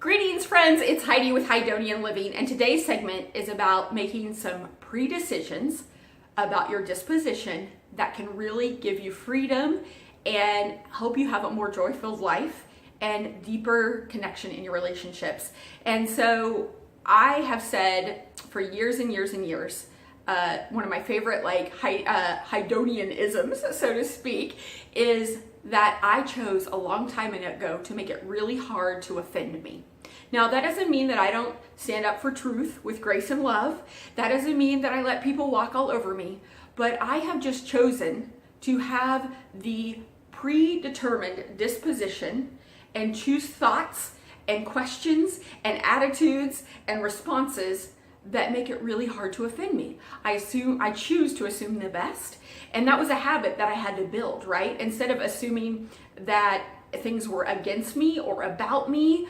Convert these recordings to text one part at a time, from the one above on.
Greetings, friends. It's Heidi with Hydonian Living, and today's segment is about making some pre-decisions about your disposition that can really give you freedom and help you have a more joy-filled life and deeper connection in your relationships. And so I have said for years and years and years, one of my favorite Hydonianisms, so to speak, is that I chose a long time ago to make it really hard to offend me. Now, that doesn't mean that I don't stand up for truth with grace and love. That doesn't mean that I let people walk all over me. But I have just chosen to have the predetermined disposition and choose thoughts and questions and attitudes and responses that make it really hard to offend me. I choose to assume the best. And that was a habit that I had to build, right? Instead of assuming that things were against me or about me,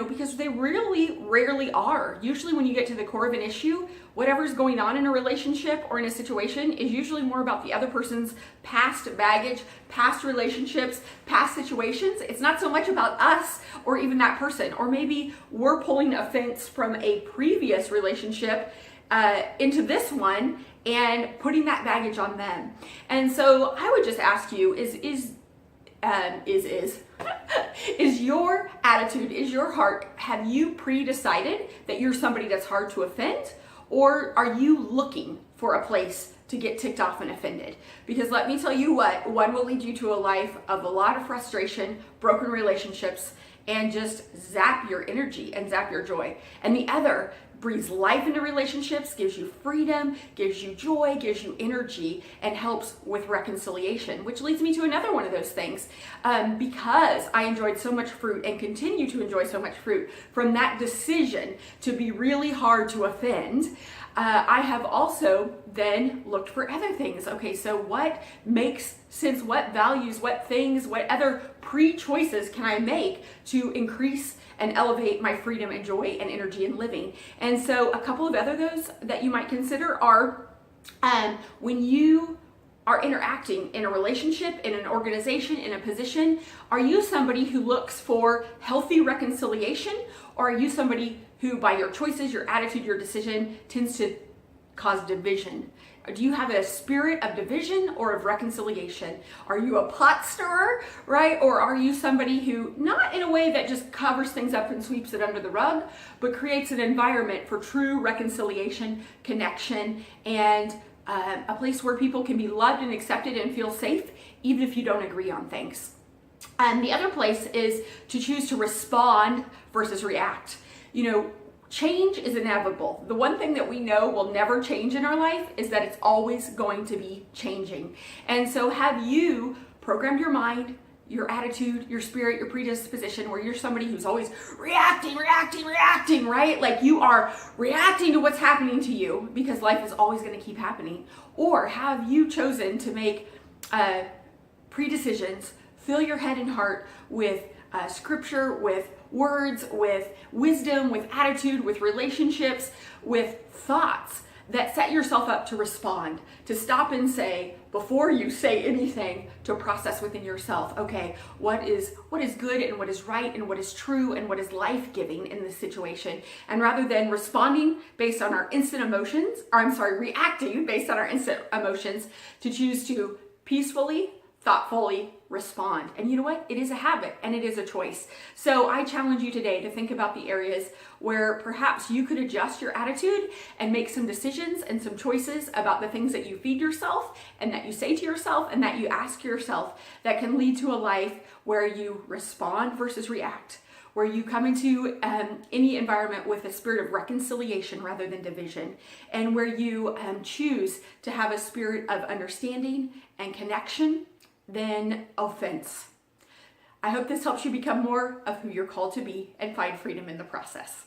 because they really rarely are. Usually when you get to the core of an issue, whatever's going on in a relationship or in a situation is usually more about the other person's past baggage, past relationships, past situations. It's not so much about us or even that person. Or maybe we're pulling offense from a previous relationship into this one and putting that baggage on them. And so I would just ask you, is your attitude, is your heart, have you pre-decided that you're somebody that's hard to offend? Or are you looking for a place to get ticked off and offended? Because let me tell you what, one will lead you to a life of a lot of frustration, broken relationships, and just zap your energy and zap your joy. And the other breathes life into relationships, gives you freedom, gives you joy, gives you energy, and helps with reconciliation, which leads me to another one of those things. Because I enjoyed so much fruit and continue to enjoy so much fruit from that decision to be really hard to offend, I have also then looked for other things. Okay, so what makes sense? What values, what things, what other pre-choices can I make to increase and elevate my freedom and joy and energy in living? And so a couple of other those that you might consider are when you are interacting in a relationship, in an organization, in a position, are you somebody who looks for healthy reconciliation, or are you somebody who, by your choices, your attitude, your decision, tends to cause division? Do you have a spirit of division or of reconciliation? Are you a pot stirrer, right? Or are you somebody who, not in a way that just covers things up and sweeps it under the rug, but creates an environment for true reconciliation, connection, and a place where people can be loved and accepted and feel safe, even if you don't agree on things? And the other place is to choose to respond versus react. Change is inevitable. The one thing that we know will never change in our life is that it's always going to be changing. And so have you programmed your mind, your attitude, your spirit, your predisposition, where you're somebody who's always reacting, right? Like you are reacting to what's happening to you because life is always going to keep happening. Or have you chosen to make pre-decisions, fill your head and heart with scripture, with words, with wisdom, with attitude, with relationships, with thoughts that set yourself up to respond, to stop and say, before you say anything, to process within yourself, okay, what is good and what is right and what is true and what is life-giving in this situation? And rather than responding based on our instant emotions, reacting based on our instant emotions, to choose to peacefully, thoughtfully respond. And you know what? It is a habit and it is a choice. So I challenge you today to think about the areas where perhaps you could adjust your attitude and make some decisions and some choices about the things that you feed yourself and that you say to yourself and that you ask yourself that can lead to a life where you respond versus react, where you come into any environment with a spirit of reconciliation rather than division, and where you choose to have a spirit of understanding and connection than offense. I hope this helps you become more of who you're called to be and find freedom in the process.